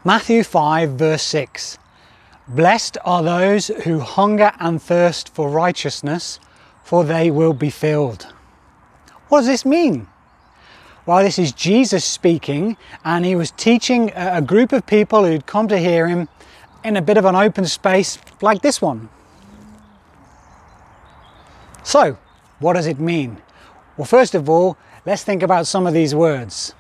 Matthew 5 verse 6. Blessed are those who hunger and thirst for righteousness, for they will be filled. What does this mean? Well, this is Jesus speaking, and he was teaching a group of people who'd come to hear him in a bit of an open space like this one. So, what does it mean? Well, first of all, let's think about some of these words.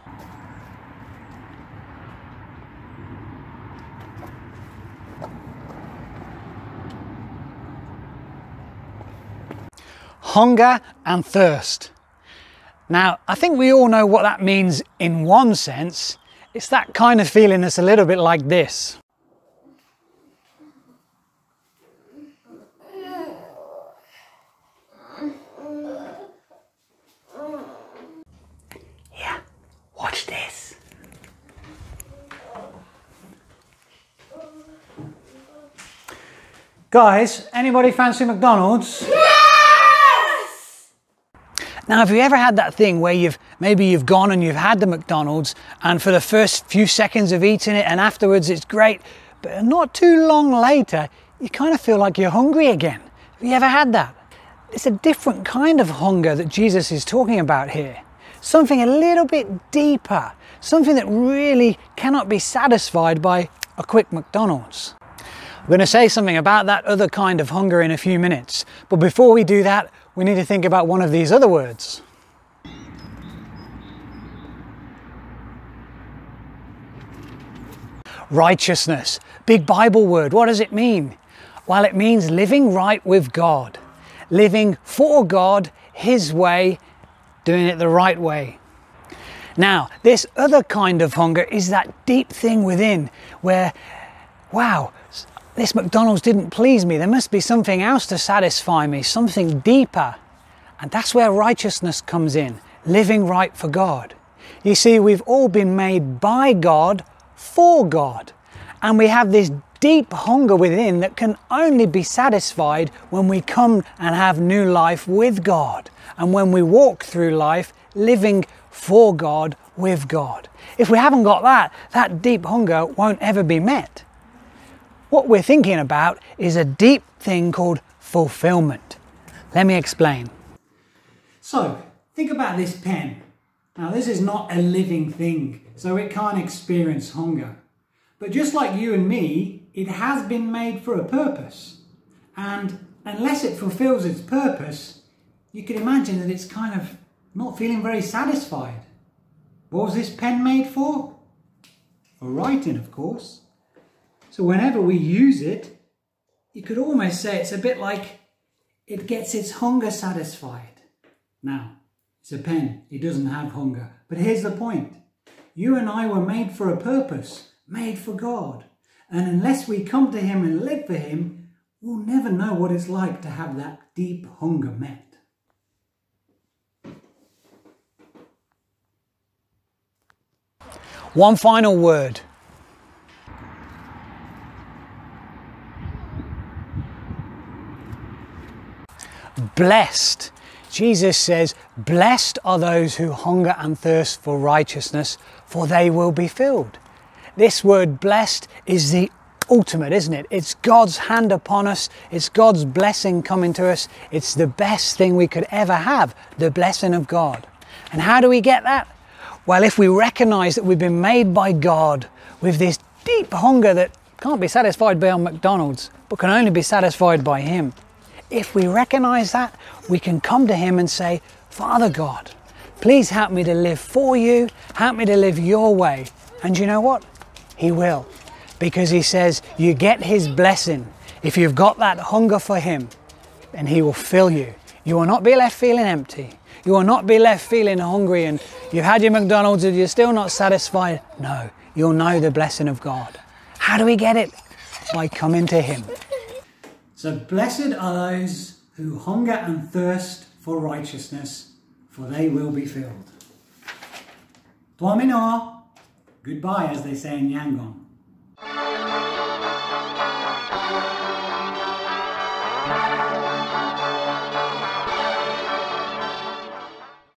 Hunger and thirst. Now, I think we all know what that means in one sense. It's that kind of feeling that's a little bit like this. Yeah, watch this. Guys, anybody fancy McDonald's? Now, have you ever had that thing where maybe you've gone and you've had the McDonald's, and for the first few seconds of eating it and afterwards it's great, but not too long later you kind of feel like you're hungry again? Have you ever had that? It's a different kind of hunger that Jesus is talking about here. Something a little bit deeper, something that really cannot be satisfied by a quick McDonald's. I'm going to say something about that other kind of hunger in a few minutes, but before we do that, we need to think about one of these other words. Righteousness. Big Bible word. What does it mean? Well, it means living right with God. Living for God, His way, doing it the right way. Now, this other kind of hunger is that deep thing within where, wow, this McDonald's didn't please me. There must be something else to satisfy me, something deeper. And that's where righteousness comes in, living right for God. You see, we've all been made by God, for God. And we have this deep hunger within that can only be satisfied when we come and have new life with God. And when we walk through life living for God, with God. If we haven't got that deep hunger won't ever be met. What we're thinking about is a deep thing called fulfillment. Let me explain. So, think about this pen. Now, this is not a living thing, so it can't experience hunger. But just like you and me, it has been made for a purpose. And unless it fulfills its purpose, you can imagine that it's kind of not feeling very satisfied. What was this pen made for? For writing, of course. So whenever we use it, you could almost say it's a bit like it gets its hunger satisfied. Now, it's a pen, it doesn't have hunger. But here's the point. You and I were made for a purpose, made for God. And unless we come to Him and live for Him, we'll never know what it's like to have that deep hunger met. One final word. Blessed. Jesus says, blessed are those who hunger and thirst for righteousness, for they will be filled. This word blessed is the ultimate, isn't it? It's God's hand upon us. It's God's blessing coming to us. It's the best thing we could ever have, the blessing of God. And how do we get that? Well, if we recognize that we've been made by God with this deep hunger that can't be satisfied beyond McDonald's, but can only be satisfied by Him. If we recognize that, we can come to Him and say, Father God, please help me to live for you, help me to live your way. And you know what? He will. Because He says you get His blessing. If you've got that hunger for Him, then He will fill you. You will not be left feeling empty. You will not be left feeling hungry and you've had your McDonald's and you're still not satisfied. No, you'll know the blessing of God. How do we get it? By coming to Him. So blessed are those who hunger and thirst for righteousness, for they will be filled. Tuamino. Goodbye, as they say in Yangon.